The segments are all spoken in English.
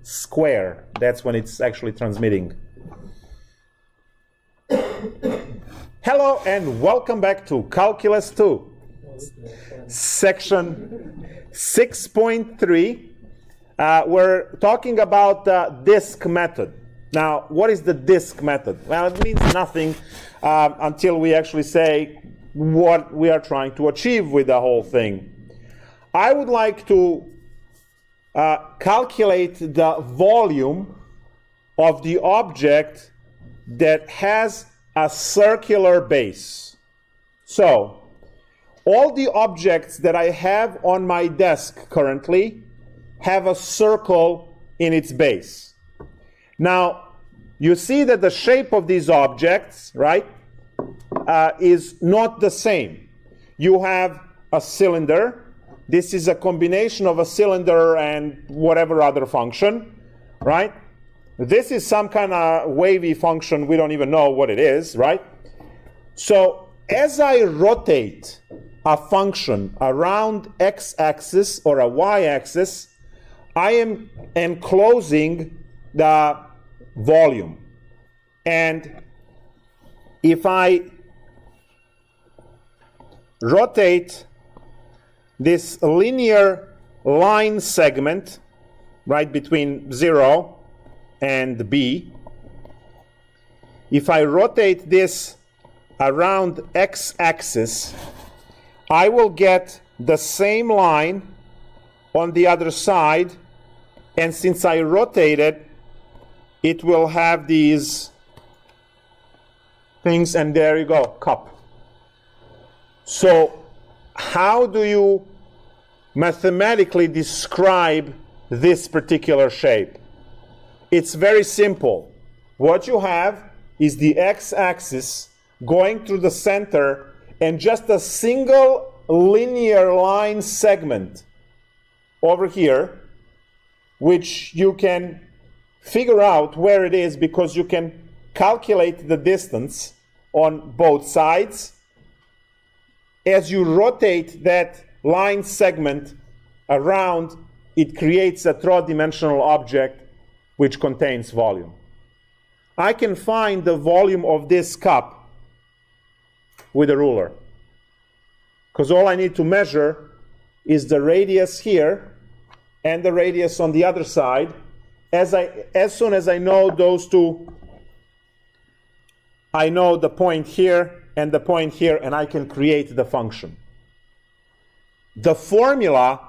square. That's when it's actually transmitting. Hello and welcome back to Calculus 2, section 6.3. We're talking about the disk method. Now, what is the disk method? Well, it means nothing until we actually say what we are trying to achieve with the whole thing. I would like to calculate the volume of the object that has a circular base. So, all the objects that I have on my desk currently have a circle in its base. Now, you see that the shape of these objects, right, is not the same. You have a cylinder. This is a combination of a cylinder and whatever other function, right? This is some kind of wavy function. We don't even know what it is, right? So as I rotate a function around x-axis or a y-axis, I am enclosing the volume. And if I rotate this linear line segment, right, between 0 and B, if I rotate this around x-axis, I will get the same line on the other side, and since I rotate it, it will have these things, and there you go, cup. So how do you mathematically describe this particular shape? It's very simple. What you have is the x-axis going through the center and just a single linear line segment over here, which you can figure out where it is because you can calculate the distance on both sides. As you rotate that line segment around, it creates a three-dimensional object which contains volume. I can find the volume of this cup with a ruler, because all I need to measure is the radius here and the radius on the other side. As soon as I know those two, I know the point here and the point here, and I can create the function. The formula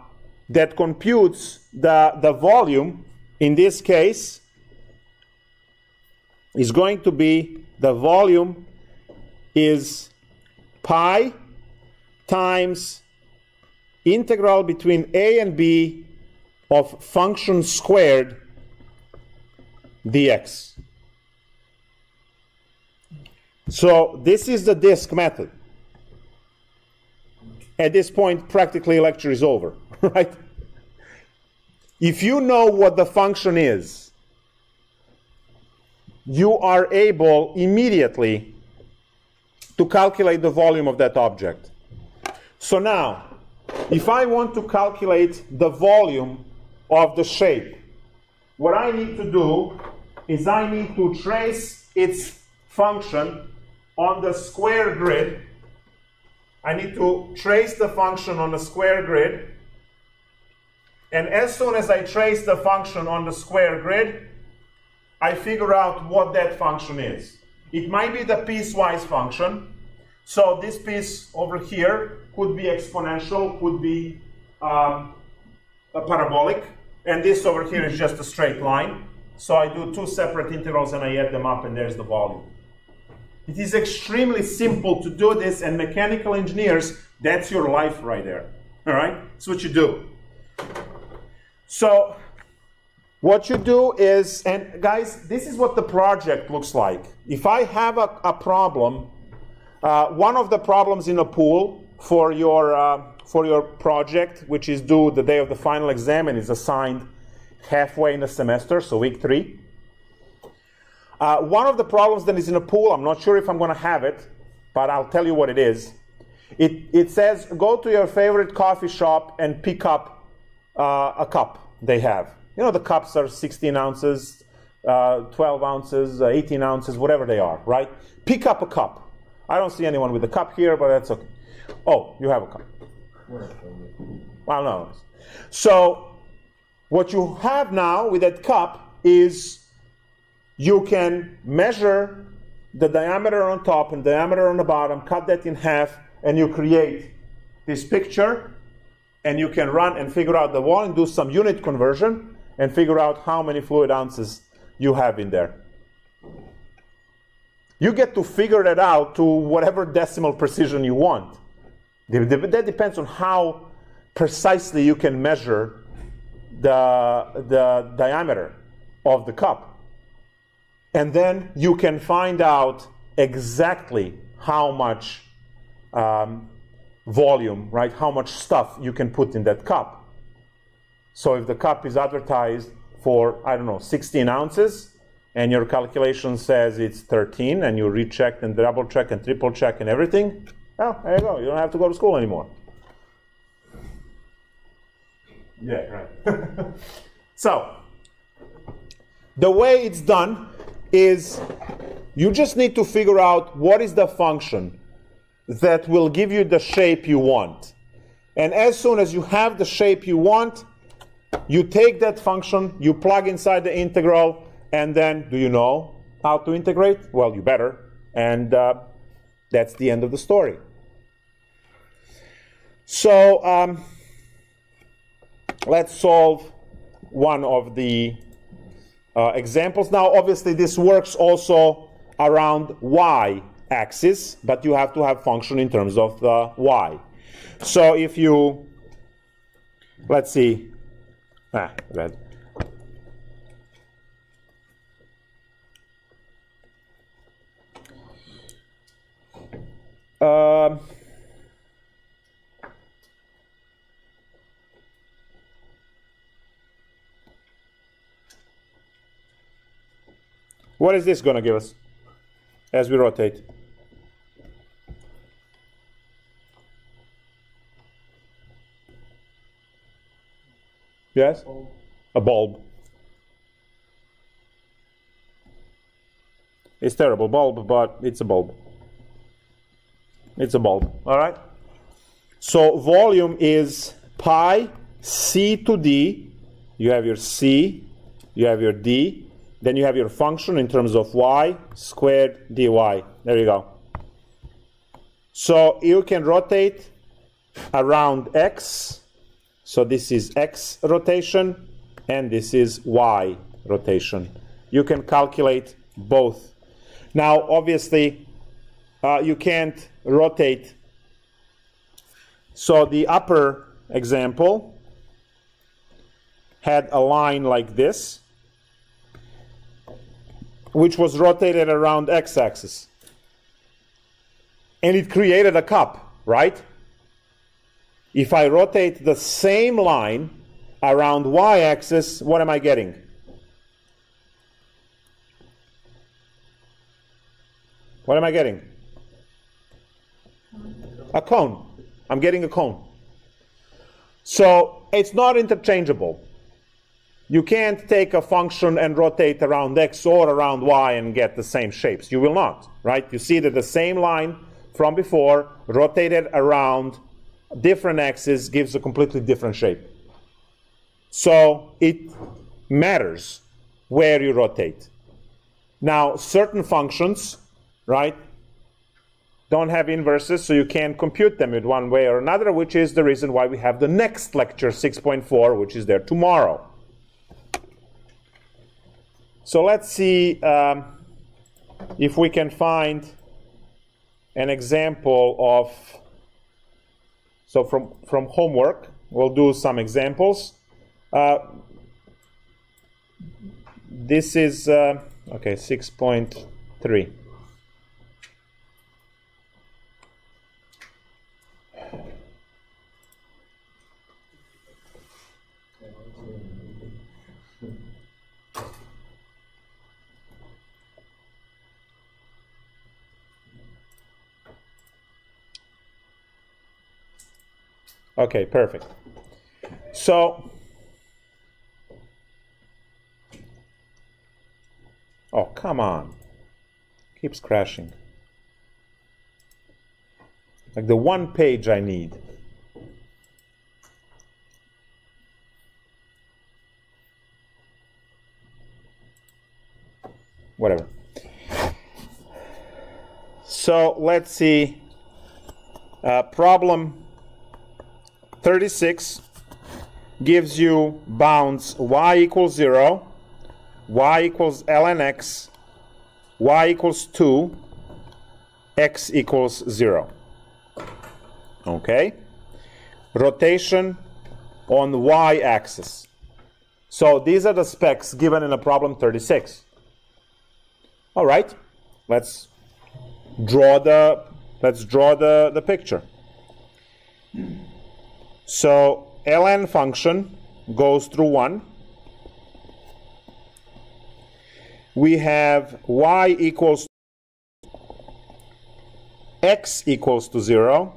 that computes the volume, in this case, is going to be the volume is pi times integral between a and b of function squared dx. So this is the disk method. At this point, practically lecture is over, right? If you know what the function is, you are able immediately to calculate the volume of that object. So now, if I want to calculate the volume of the shape, what I need to do is I need to trace its function on the square grid. I need to trace the function on the square grid. And as soon as I trace the function on the square grid, I figure out what that function is. It might be the piecewise function. So this piece over here could be exponential, could be a parabolic. And this over here is just a straight line. So I do two separate integrals and I add them up, and there's the volume. It is extremely simple to do this, and mechanical engineers, that's your life right there. All right? That's what you do. So what you do is, and guys, this is what the project looks like. If I have a problem, one of the problems in a pool for your project, which is due the day of the final exam and is assigned halfway in the semester, so week 3. One of the problems that is in a pool, I'm not sure if I'm going to have it, but I'll tell you what it is. It says, go to your favorite coffee shop and pick up a cup they have. You know, the cups are 16 ounces, 12 ounces, 18 ounces, whatever they are, right? Pick up a cup. I don't see anyone with a cup here, but that's okay. Oh, you have a cup. Well, no. So what you have now with that cup is you can measure the diameter on top and diameter on the bottom, cut that in half, and you create this picture, and you can run and figure out the volume, do some unit conversion, and figure out how many fluid ounces you have in there. You get to figure that out to whatever decimal precision you want. That depends on how precisely you can measure the diameter of the cup. And then you can find out exactly how much volume, right? How much stuff you can put in that cup. So if the cup is advertised for, I don't know, 16 ounces, and your calculation says it's 13, and you recheck and double check and triple check and everything, well, there you go. You don't have to go to school anymore. Yeah, right. So, the way it's done is you just need to figure out what is the function that will give you the shape you want. And as soon as you have the shape you want, you take that function, you plug inside the integral, and then, do you know how to integrate? Well, you better. And that's the end of the story. So let's solve one of the examples. Now, obviously, this works also around y-axis, but you have to have function in terms of the y. So if you, let's see, red. What is this going to give us as we rotate? Yes? A bulb. It's a terrible bulb, but it's a bulb. It's a bulb, all right? So volume is pi c to d. You have your c, you have your d, then you have your function in terms of y squared dy. There you go. So you can rotate around x. So this is x rotation, and this is y rotation. You can calculate both. Now, obviously, you can't rotate. So the upper example had a line like this, which was rotated around x-axis. And it created a cup, right? If I rotate the same line around y-axis, what am I getting? What am I getting? A cone. I'm getting a cone. So it's not interchangeable. You can't take a function and rotate around x or around y and get the same shapes. You will not, right? You see that the same line from before rotated around different axes gives a completely different shape. So it matters where you rotate. Now, certain functions, right, don't have inverses, so you can't compute them in one way or another, which is the reason why we have the next lecture, 6.4, which is there tomorrow. So let's see if we can find an example of, so from homework, we'll do some examples. This is, okay, 6.3. Okay, perfect. So Oh, come on. Keeps crashing. Like the one page I need. Whatever. So let's see. Problem 36 gives you bounds y equals 0, y equals ln x, y equals 2, x equals 0. Okay? Rotation on y-axis. So these are the specs given in a problem 36. All right, let's draw the picture. So ln function goes through 1. We have y equals x equals to 0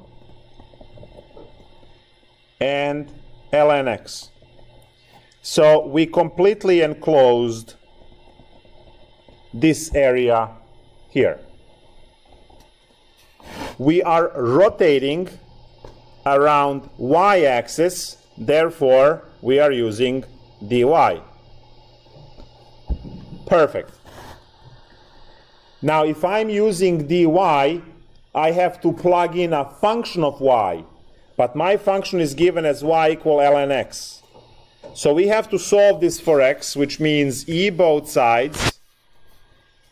and ln x. So we completely enclosed this area here. We are rotating around y-axis, therefore we are using dy. Perfect. Now if I'm using dy, I have to plug in a function of y, but my function is given as y equal ln x. So we have to solve this for x, which means e both sides,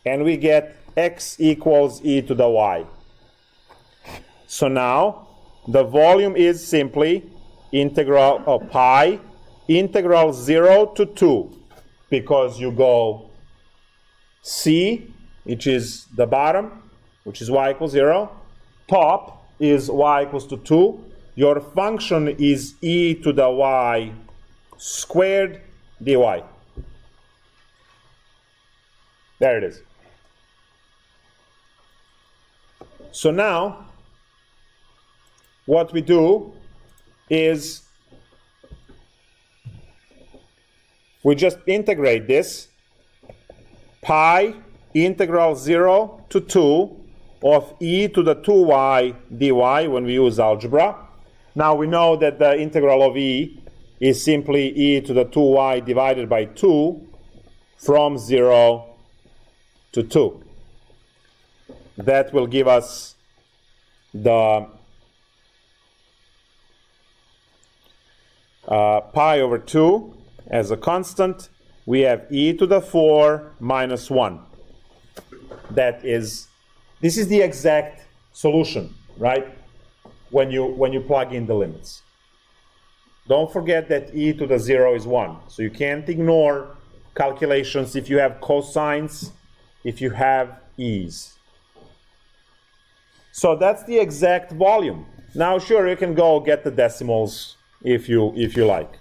and we get x equals e to the y. So now the volume is simply integral of pi integral 0 to 2, because you go c, which is the bottom, which is y equals 0, top is y equals to 2, your function is e to the y squared dy. There it is. So now what we do is we just integrate this pi integral 0 to 2 of e to the 2y dy when we use algebra. Now we know that the integral of e is simply e to the 2y divided by 2 from 0 to 2. That will give us the pi over 2 as a constant. We have e to the 4 minus 1. This is the exact solution, right? When you plug in the limits. Don't forget that e to the 0 is 1. So you can't ignore calculations if you have cosines, if you have e's. So that's the exact volume. Now, sure, you can go get the decimals if you like.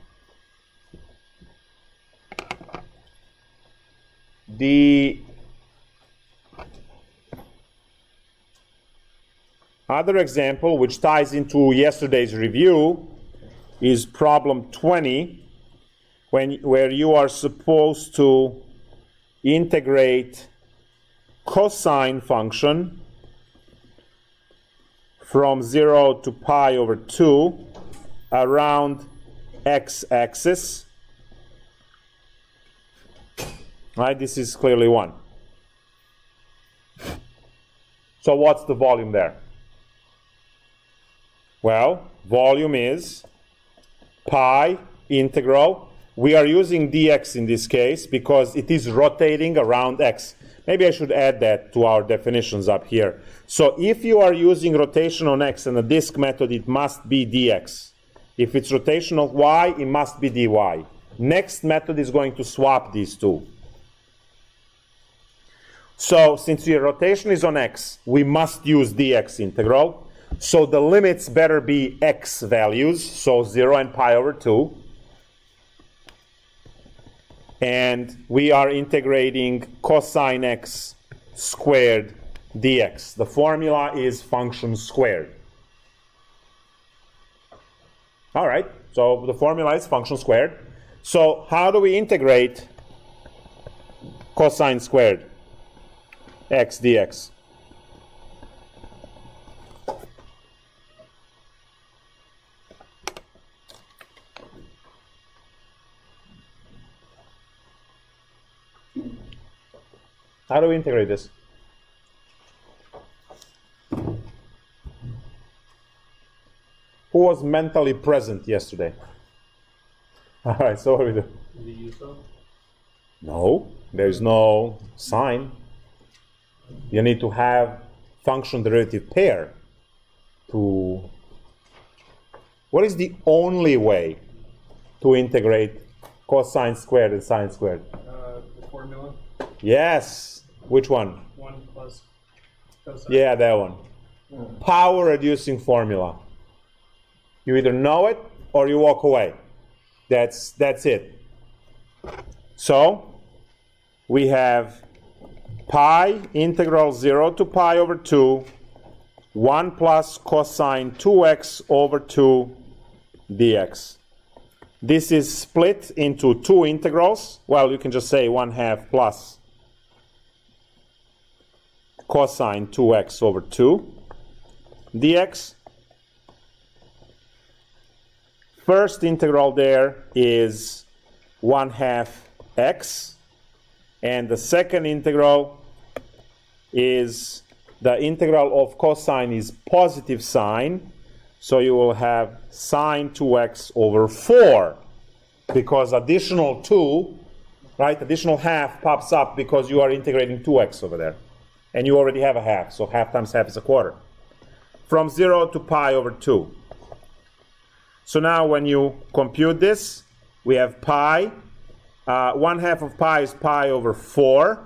The other example, which ties into yesterday's review, is problem 20, where you are supposed to integrate cosine function from 0 to pi over 2 around x-axis. Right, this is clearly 1. So what's the volume there? Well, volume is pi integral. We are using dx in this case because it is rotating around x. Maybe I should add that to our definitions up here. So if you are using rotation on x and the disk method, it must be dx. If it's rotation of y, it must be dy. Next method is going to swap these two. So since your rotation is on x, we must use dx integral. So the limits better be x values, so 0 and pi over 2. And we are integrating cosine x squared dx. The formula is function squared. All right, so the formula is function squared. So how do we integrate cosine squared? x dx. How do we integrate this? Who was mentally present yesterday? All right, so what do we do? The u sum? No, there's no sign. You need to have function derivative pair to... What is the only way to integrate cosine squared and sine squared? The formula. Yes. Which one? 1 plus cosine. Yeah, that one. Power reducing formula. You either know it or you walk away. That's it. So we have pi integral 0 to pi over 2, 1 plus cosine 2x over 2 dx. This is split into two integrals. Well, you can just say 1/2 plus cosine 2x over 2 dx. First integral there is 1/2 x, and the second integral is the integral of cosine is positive sign, so you will have sine 2x over 4, because additional 2, right, additional half pops up because you are integrating 2x over there. And you already have a half, so half times half is a quarter. From 0 to pi over 2. So now when you compute this, we have pi. 1/2 of pi is pi over 4,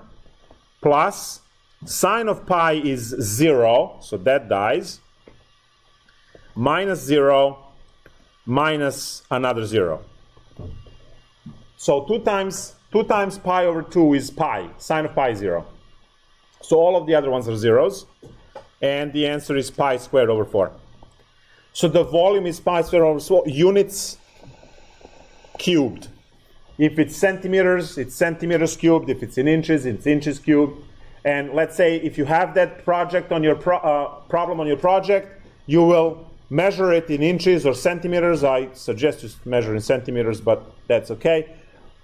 plus sine of pi is 0, so that dies, minus 0, minus another 0. So 2 times pi over 2 is pi. Sine of pi is 0. So all of the other ones are zeros, and the answer is pi squared over 4. So the volume is pi squared over 4 units cubed. If it's centimeters, it's centimeters cubed. If it's in inches, it's inches cubed. And let's say if you have that project on your problem on your project, you will measure it in inches or centimeters. I suggest you measure in centimeters, but that's okay.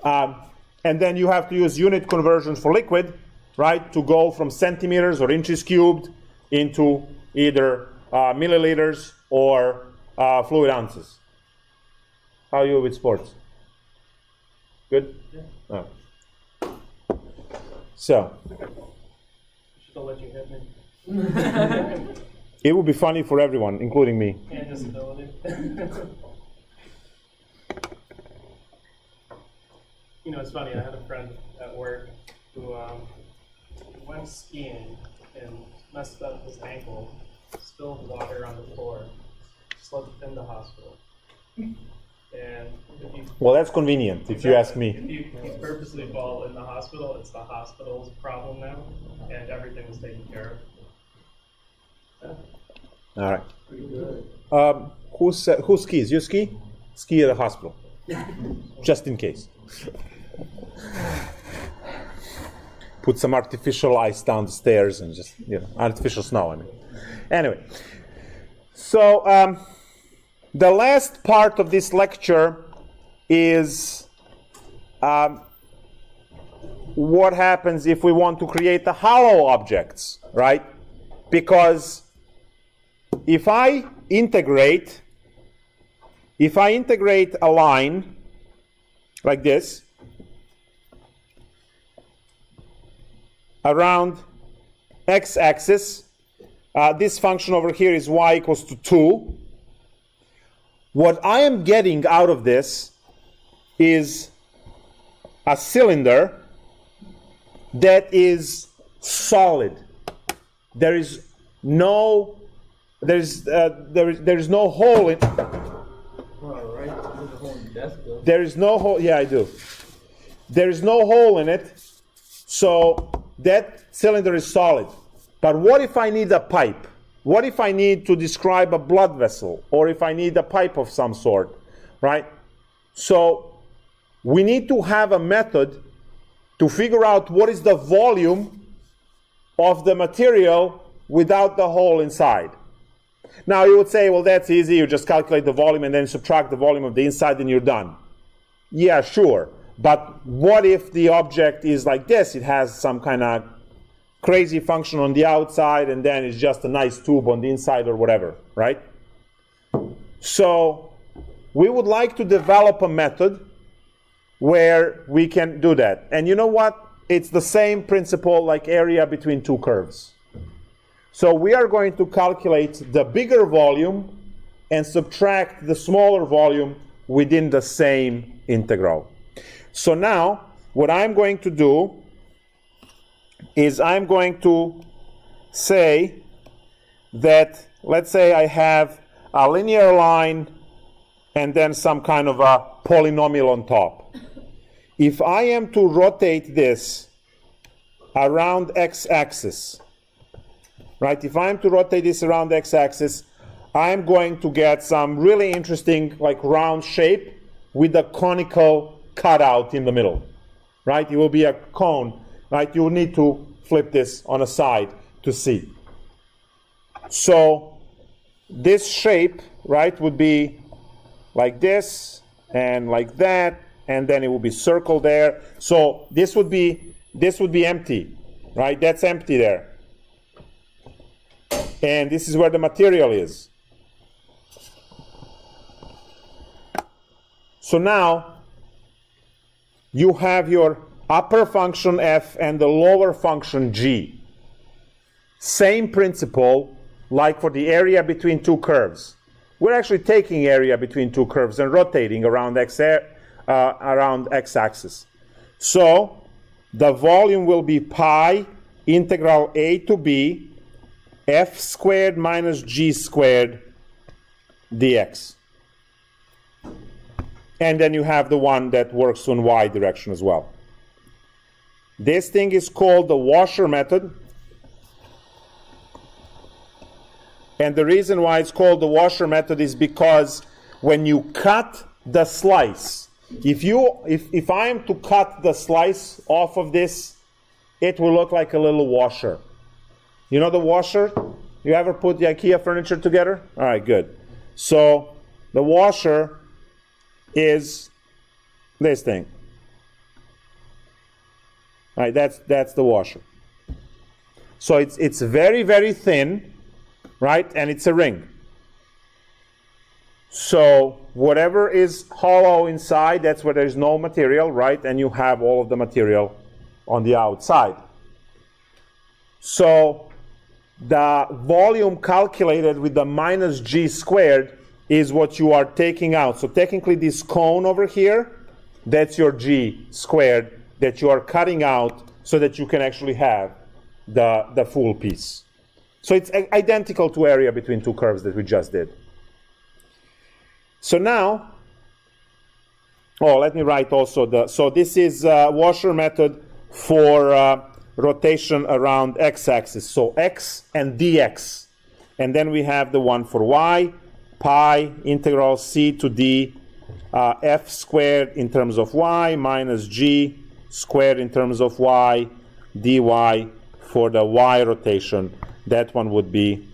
And then you have to use unit conversion for liquid, right, to go from centimeters or inches cubed into either milliliters or fluid ounces. How are you with sports? Good? Yeah. All right. So. She'll let you hit me. It would be funny for everyone, including me. And disability. You know, it's funny, I had a friend at work who went skiing and messed up his ankle, spilled water on the floor, slipped in the hospital. And if you, well, that's convenient, if you ask me. If you purposely fall in the hospital, it's the hospital's problem now, and everything is taken care of. Yeah. All right. Pretty good. Who skis? You ski? Ski at the hospital. Just in case. Put some artificial ice down the stairs and just, artificial snow, I mean. Anyway. So, the last part of this lecture is what happens if we want to create the hollow objects, right? Because if I integrate a line like this around x-axis, this function over here is y equals to 2. What I am getting out of this is a cylinder that is solid. There is no hole in. There is no hole. Yeah, I do. There is no hole in it, so that cylinder is solid. But what if I need a pipe? What if I need to describe a blood vessel, or if I need a pipe of some sort, right? So we need to have a method to figure out what is the volume of the material without the hole inside. Now you would say, well, that's easy. You just calculate the volume and then subtract the volume of the inside and you're done. Yeah, sure. But what if the object is like this? It has some kind of crazy function on the outside and then it's just a nice tube on the inside or whatever, right? So we would like to develop a method where we can do that. And you know what? It's the same principle like area between two curves. So we are going to calculate the bigger volume and subtract the smaller volume within the same integral. So now, what I'm going to do is I'm going to say that, let's say I have a linear line and then some kind of a polynomial on top. If I am to rotate this around x-axis, right? If I'm to rotate this around the x-axis, I'm going to get some really interesting, like, round shape with a conical cutout in the middle, right? It will be a cone, right? You will need to flip this on a side to see. So this shape, right, would be like this and like that, and then it will be circled there. So this would be empty, right? That's empty there. And this is where the material is. So now you have your upper function f and the lower function g. Same principle like for the area between two curves. We're actually taking area between two curves and rotating around x-axis. So the volume will be pi integral a to b f squared minus g squared dx. And then you have the one that works on y direction as well. This thing is called the washer method. And the reason why it's called the washer method is because when you cut the slice, if I am to cut the slice off of this, it will look like a little washer. You know the washer? You ever put the IKEA furniture together? All right, good. So the washer is this thing. All right, that's the washer. So it's very, very thin, right? And it's a ring. So whatever is hollow inside, that's where there's no material, right? And you have all of the material on the outside. So the volume calculated with the minus g squared is what you are taking out. So technically this cone over here, that's your g squared that you are cutting out so that you can actually have the full piece. So it's identical to area between two curves that we just did. So now, let me write also so this is washer method for rotation around x-axis. So x and dx. And then we have the one for y, pi integral c to d f squared in terms of y minus g squared in terms of y dy for the y rotation. That one would be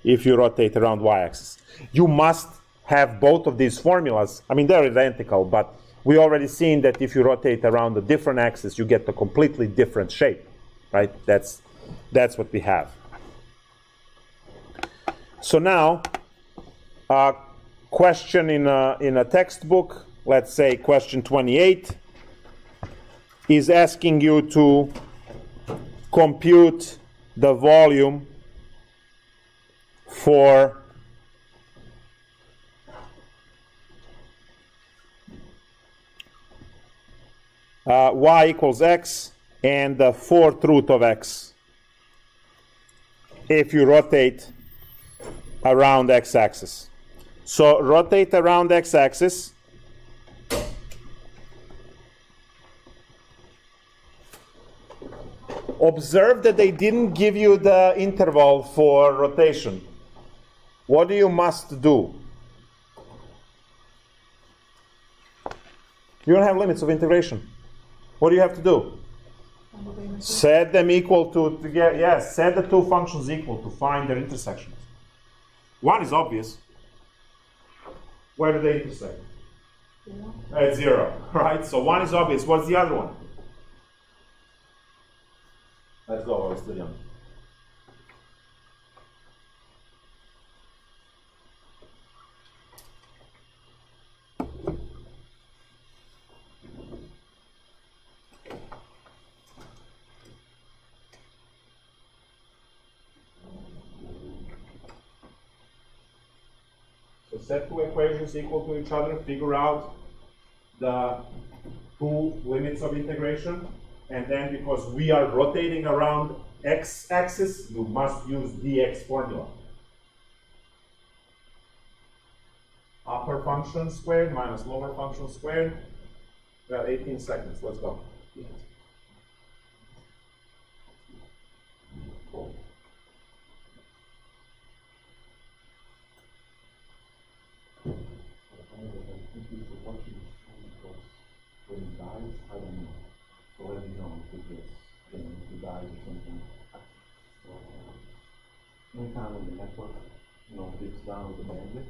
if you rotate around y-axis. You must have both of these formulas. I mean, they're identical, but we already seen that if you rotate around a different axis, you get a completely different shape, right? That's what we have. So now, a question in a textbook, let's say question 28, is asking you to compute the volume for y equals x and the fourth root of x if you rotate around x-axis. So rotate around x-axis. Observe that they didn't give you the interval for rotation. What do you must do? You don't have limits of integration. What do you have to do? Set them equal to get, yes, set the two functions equal to find their intersections. One is obvious. Where do they intersect? At 0, right? So one is obvious. What's the other one? Let's go, we're still young. So set two equations equal to each other, figure out the two limits of integration, and then because we are rotating around x-axis, you must use dx formula. Upper function squared minus lower function squared. We have 18 seconds. Let's go. When he dies, I don't know. So let me know if he dies or something. Anytime when the network, dips down with the bandwidth,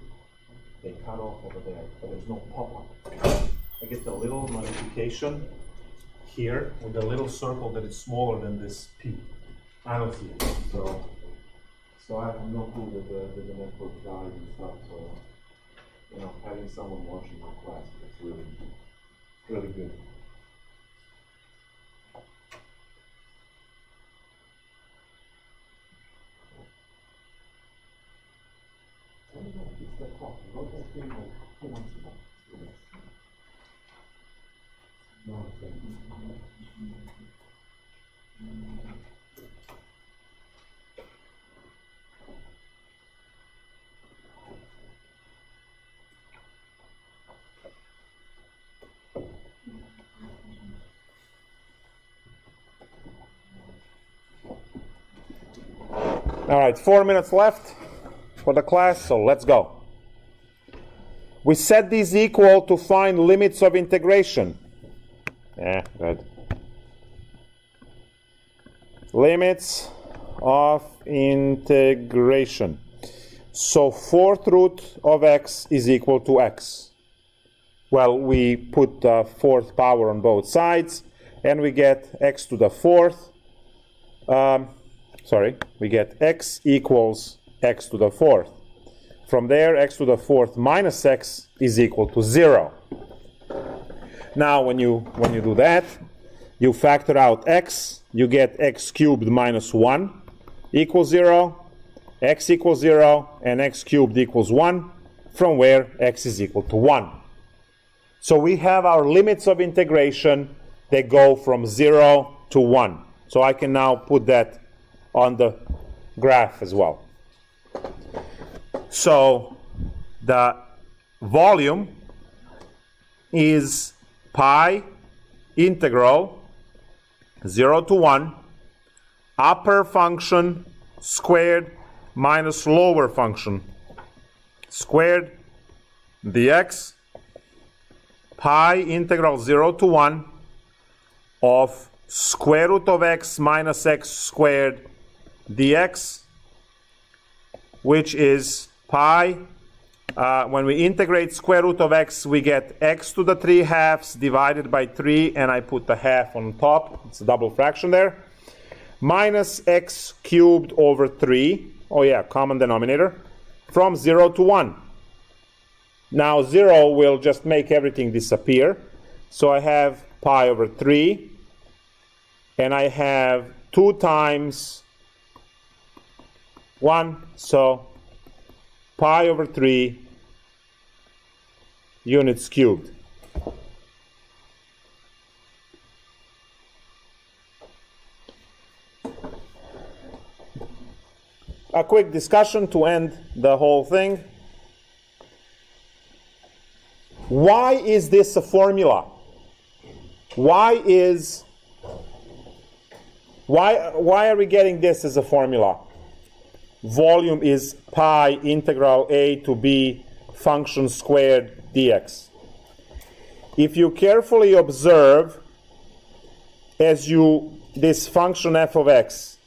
they cut off over there, but there's no pop-up. I get the little notification here with a little circle that is smaller than this P. I don't see it. So I have no clue that the network dies and stuff. So having someone watching my class, that's really good. It's the clock. Wrote that thing like 2 months ago. No, All right, 4 minutes left for the class, so let's go. We set these equal to find limits of integration. Good. Limits of integration. So 4th root of x is equal to x. Well, we put the 4th power on both sides, and we get x to the 4th. We get x equals x to the 4th. From there, x to the 4th minus x is equal to 0. Now, when you do that, you factor out x, you get x cubed minus 1 equals 0, x equals 0, and x cubed equals 1, from where x is equal to 1. So we have our limits of integration that go from 0 to 1. So I can now put that on the graph as well. So the volume is pi integral 0 to 1 upper function squared minus lower function squared dx pi integral 0 to 1 of square root of x minus x squared dx, which is pi. When we integrate square root of x, we get x to the 3/2 divided by 3, and I put the half on top. It's a double fraction there. Minus x cubed over 3. Oh yeah, common denominator. From 0 to 1. Now 0 will just make everything disappear. So I have pi over 3. And I have 2 times 1. So pi over 3 units cubed. A quick discussion to end the whole thing. Why is this a formula? Why are we getting this as a formula? Volume is pi integral a to b function squared dx. If you carefully observe, as you this function f of x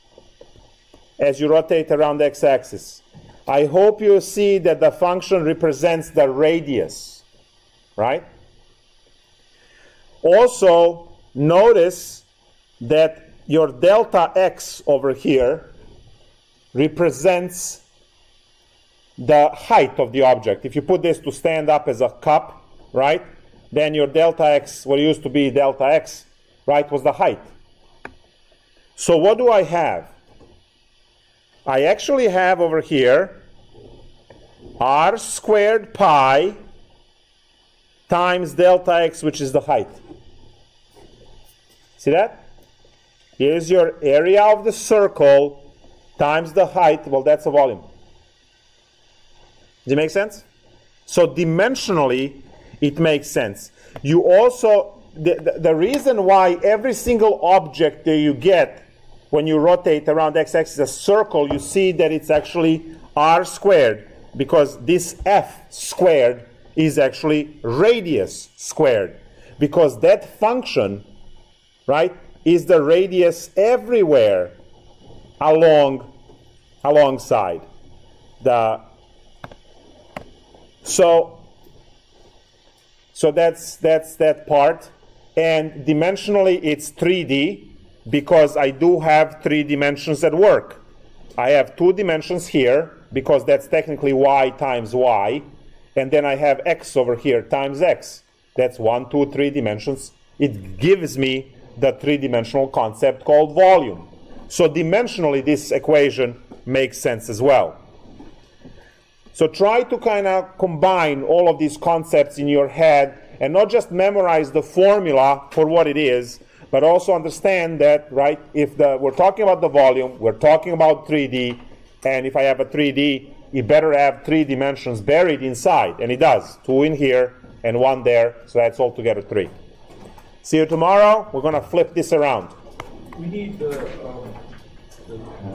as you rotate around the x-axis, I hope you see that the function represents the radius, right? Also, notice that your delta x over here represents the height of the object. If you put this to stand up as a cup, right, then your delta x, what used to be delta x, right, was the height. So what do I have? I actually have over here r squared pi times delta x, which is the height. See that? Here's your area of the circle times the height. Well, that's a volume. Does it make sense? So dimensionally, it makes sense. You also, the reason why every single object that you get when you rotate around x-axis a circle, you see that it's actually r squared, because this f squared is actually radius squared, because that function, right, is the radius everywhere alongside the. So that's that part, and dimensionally it's 3D, because I do have 3 dimensions at work. I have 2 dimensions here, because that's technically y times y, and then I have x over here times x. That's 1, 2, 3 dimensions. It gives me the 3-dimensional concept called volume. So dimensionally, this equation makes sense as well. So try to kind of combine all of these concepts in your head and not just memorize the formula for what it is, but also understand that, right, if we're talking about the volume, we're talking about 3D, and if I have a 3D, it better have 3 dimensions buried inside, and it does. 2 in here and 1 there, so that's altogether 3. See you tomorrow. We're going to flip this around. We need the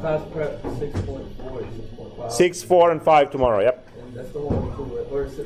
class prep 6.4 and 6.5. 6, 4, and 5 tomorrow, yep. And that's the one, or is it